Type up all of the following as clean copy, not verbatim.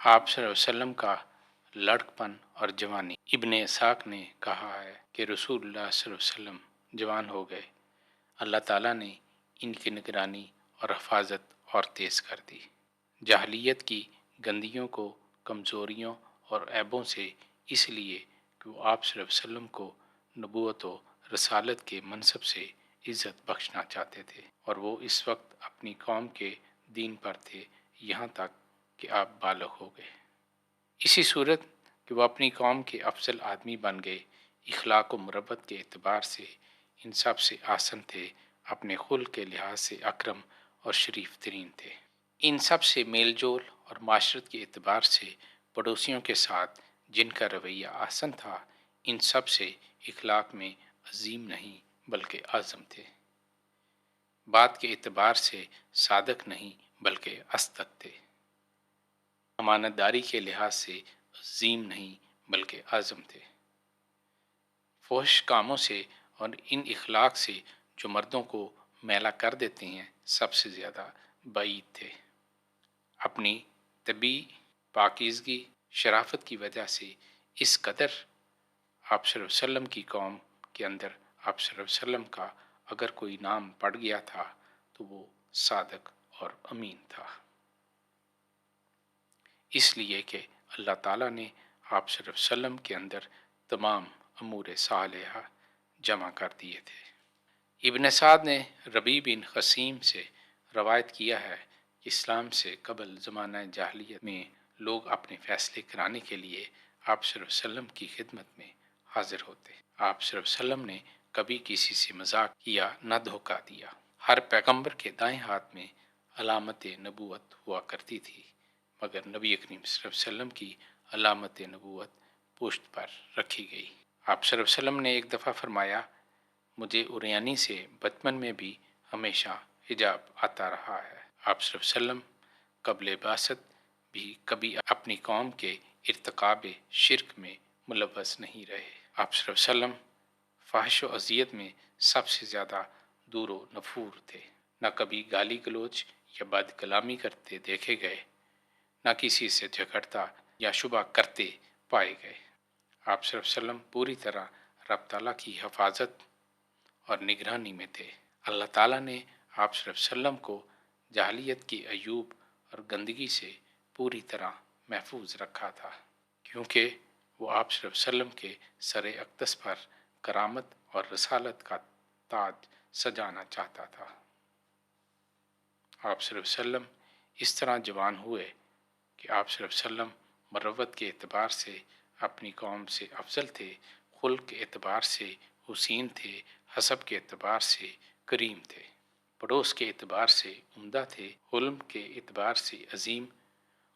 آپ صلی اللہ علیہ وسلم کا لڑکپن اور جوانی۔ ابن اسحاق نے کہا ہے کہ رسول اللہ صلی اللہ علیہ وسلم جوان ہو گئے، اللہ تعالیٰ نے ان کی نگرانی اور حفاظت اور تیز کر دی۔ جاہلیت کی گندیوں کو، کمزوریوں اور عیبوں سے، اس لیے کہ وہ آپ صلی اللہ علیہ وسلم کو نبوت و رسالت کے منصب سے عزت بخشنا چاہتے تھے، اور وہ اس وقت اپنی قوم کے دین پر تھے یہاں تک کہ آپ بالغ ہو گئے۔ اسی صورت کہ وہ اپنی قوم کے افضل آدمی بن گئے، اخلاق و مربت کے اعتبار سے ان سب سے آسن تھے، اپنے خلق کے لحاظ سے اکرم اور شریف ترین تھے، ان سب سے میل جول اور معاشرت کے اعتبار سے پڑوسیوں کے ساتھ جن کا رویہ آسن تھا، ان سب سے اخلاق میں عظیم نہیں بلکہ اعظم تھے، بات کے اعتبار سے صادق نہیں بلکہ اصدق تھے، امانت داری کے لحاظ سے عظیم نہیں بلکہ اعظم تھے، فحش کاموں سے اور ان اخلاق سے جو مردوں کو میلا کر دیتے ہیں سب سے زیادہ بعید تھے۔ اپنی طبعی پاکیزگی، شرافت کی وجہ سے اس قدر آپ صلی اللہ علیہ وسلم کی قوم کے اندر آپ صلی اللہ علیہ وسلم کا اگر کوئی نام پڑ گیا تھا تو وہ صادق اور امین تھا، اس لیے کہ اللہ تعالیٰ نے آپ صلی اللہ علیہ وسلم کے اندر تمام امور صالحہ جمع کر دیے تھے۔ ابن سعد نے ربیع بن قسیم سے روایت کیا ہے کہ اسلام سے قبل زمانہ جاہلیت میں لوگ اپنے فیصلے کرانے کے لیے آپ صلی اللہ علیہ وسلم کی خدمت میں حاضر ہوتے۔ آپ صلی اللہ علیہ وسلم نے کبھی کسی سے مذاق کیا نہ دھوکہ دیا۔ ہر پیغمبر کے دائیں ہاتھ میں علامت نبوت ہوا کرتی تھی، مگر نبی کریم صلی اللہ علیہ وسلم کی علامت نبوت پشت پر رکھی گئی۔ آپ صلی اللہ علیہ وسلم نے ایک دفعہ فرمایا، مجھے عریانی سے بچپن میں بھی ہمیشہ حجاب آتا رہا ہے۔ آپ صلی اللہ علیہ وسلم قبل بعثت بھی کبھی اپنی قوم کے ارتکاب شرک میں ملوث نہیں رہے۔ آپ صلی اللہ علیہ وسلم فحش و اذیت میں سب سے زیادہ دور و نفور تھے، نہ کبھی گالی گلوچ یا بد کلامی کرتے دیکھے گئے، نہ کسی سے جھگڑتا یا شبہ کرتے پائے گئے۔ آپ صلی اللہ علیہ وسلم پوری طرح رب تعالیٰ کی حفاظت اور نگرانی میں تھے۔ اللہ تعالیٰ نے آپ صلی اللہ علیہ وسلم کو جاہلیت کی عیوب اور گندگی سے پوری طرح محفوظ رکھا تھا، کیونکہ وہ آپ صلی اللہ علیہ وسلم کے سر اقدس پر کرامت اور رسالت کا تاج سجانا چاہتا تھا۔ آپ صلی اللہ علیہ وسلم اس طرح جوان ہوئے کہ آپ صلی اللہ علیہ وسلم مروت کے اعتبار سے اپنی قوم سے افضل تھے، خلق کے اعتبار سے حسین تھے، حسب کے اعتبار سے کریم تھے، پڑوس کے اعتبار سے عمدہ تھے، حلم کے اعتبار سے عظیم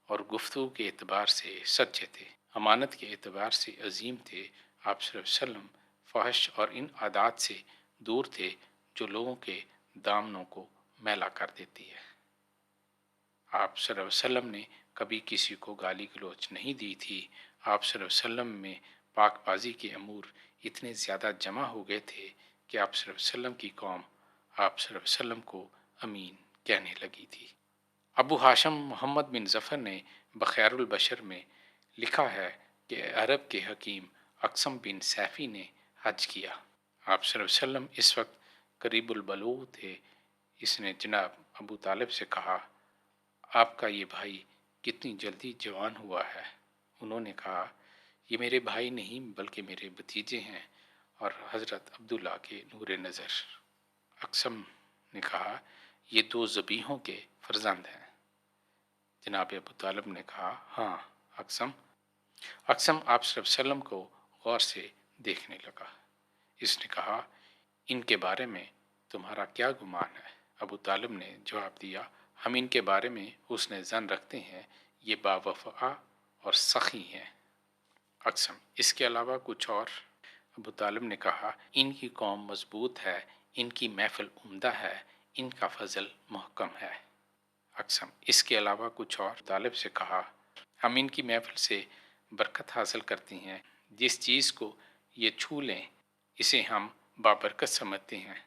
اور گفتگو کے اعتبار سے سچے تھے، امانت کے اعتبار سے عظیم تھے۔ آپ صلی اللہ علیہ وسلم فحش اور ان عادات سے دور تھے جو لوگوں کے دامنوں کو میلا کر دیتی ہے۔ آپ صلی اللہ علیہ وسلم نے کبھی کسی کو گالی گلوچ نہیں دی تھی۔ آپ صلی اللہ علیہ وسلم میں پاک بازی کے امور اتنے زیادہ جمع ہو گئے تھے کہ آپ صلی اللہ علیہ وسلم کی قوم آپ صلی اللہ علیہ وسلم کو امین کہنے لگی تھی۔ ابو ہاشم محمد بن ظفر نے بخیر البشر میں لکھا ہے کہ عرب کے حکیم اقسم بن سیفی نے حج کیا۔ آپ صلی اللہ علیہ وسلم اس وقت قریب البلوغ تھے۔ اس نے جناب ابو طالب سے کہا، آپ کا یہ بھائی کتنی جلدی جوان ہوا ہے؟ انہوں نے کہا، یہ میرے بھائی نہیں بلکہ میرے بھتیجے ہیں اور حضرت عبداللہ کے نور نظر۔ اقسم نے کہا، یہ دو ذبیحوں کے فرزند ہیں۔ جناب ابو طالب نے کہا، ہاں اقسم۔ اقسم آپ صلی اللہ علیہ وسلم کو غور سے دیکھنے لگا۔ اس نے کہا، ان کے بارے میں تمہارا کیا گمان ہے؟ ابو طالب نے جواب دیا، ہم ان کے بارے میں حسن ظن رکھتے ہیں، یہ باوفا اور سخی ہیں۔ اقسم، اس کے علاوہ کچھ اور؟ ابو طالب نے کہا، ان کی قوم مضبوط ہے، ان کی محفل عمدہ ہے، ان کا فضل محکم ہے۔ اقسم، اس کے علاوہ کچھ اور؟ طالب سے کہا، ہم ان کی محفل سے برکت حاصل کرتے ہیں، جس چیز کو یہ چھو لیں اسے ہم بابرکت سمجھتے ہیں۔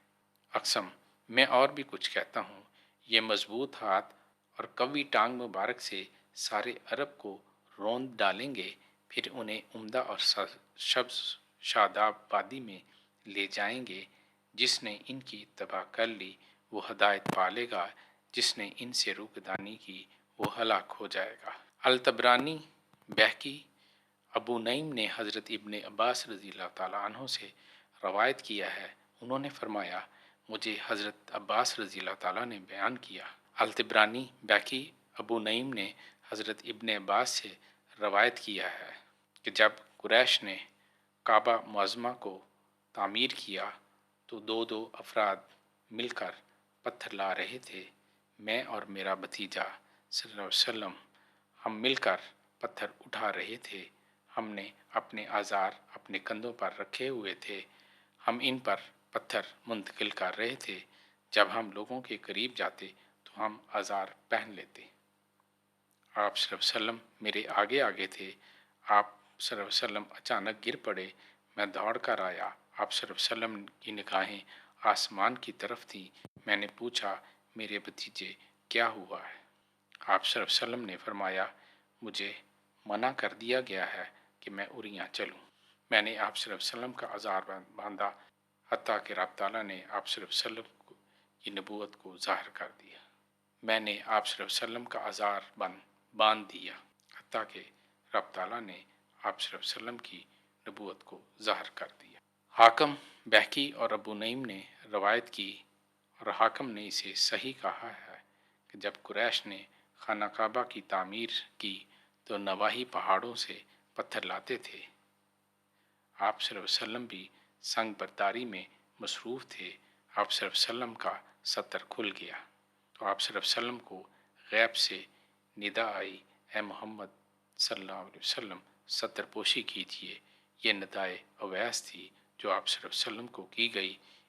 اقسم، میں اور بھی کچھ کہتا ہوں، یہ مضبوط ہاتھ اور قوی ٹانگ مبارک سے سارے عرب کو روند ڈالیں گے، پھر انہیں عمدہ اور سبز شاداب وادی میں لے جائیں گے۔ جس نے ان کی تباہ کر لی وہ ہدایت پالے گا، جس نے ان سے روگردانی کی وہ ہلاک ہو جائے گا۔ الطبرانی، بہقی، ابو نعیم نے حضرت ابن عباس رضی اللہ تعالیٰ عنہ سے روایت کیا ہے، انہوں نے فرمایا مجھے حضرت عباس رضی اللہ تعالیٰ نے بیان کیا۔ الطبرانی، بہقی، ابو نعیم نے حضرت ابن عباس سے روایت کیا ہے کہ جب قریش نے کعبہ معظمہ کو تعمیر کیا تو دو دو افراد مل کر پتھر لا رہے تھے۔ میں اور میرا بھتیجا صلی اللہ علیہ وسلم ہم مل کر پتھر اٹھا رہے تھے۔ ہم نے اپنے آزار اپنے کندھوں پر رکھے ہوئے تھے، ہم ان پر پتھر منتقل کر رہے تھے۔ جب ہم لوگوں کے قریب جاتے تو ہم آزار پہن لیتے۔ آپ صلی اللہ علیہ وسلم میرے آگے آگے تھے۔ آپ صلی اللہ علیہ وسلم اچانک گر پڑے، میں دوڑ کر آیا۔ آپ صلی اللہ علیہ وسلم کی نگاہیں آسمان کی طرف تھیں۔ میں نے پوچھا میرے بھتیجے کیا ہوا ہے؟ آپ صلی اللہ علیہ وسلم نے فرمایا مجھے منع کر دیا گیا ہے کہ میں اوریاں چلوں۔ میں نے آپ صلی اللہ علیہ وسلم کا آزار باندھا، حتیٰ کہ رب تعالیٰ نے آپ صلی اللہ علیہ وسلم کی نبوت کو ظاہر کر دیا۔ میں نے آپ صلی اللہ علیہ وسلم کا آزار باندھ دیا، حتیٰ کہ رب تعالیٰ نے آپ صلی اللہ علیہ وسلم کی نبوت کو ظاہر کر دیا۔ حاکم، بہقی اور ابو نعیم نے روایت کی اور حاکم نے اسے صحیح کہا ہے کہ جب قریش نے خانہ کعبہ کی تعمیر کی تو نواحی پہاڑوں سے پتھر لاتے تھے۔ آپ صلی اللہ علیہ وسلم بھی سنگ برداری میں مصروف تھے۔ آپ صلی اللہ علیہ وسلم کا ستر کھل گیا تو آپ صلی اللہ علیہ وسلم کو غیب سے ندا آئی، اے محمد صلی اللہ علیہ وسلم ستر پوشی کیجیے۔ یہ ندائے اویس تھی جو آپ صلی اللہ علیہ وسلم کو کی گئی۔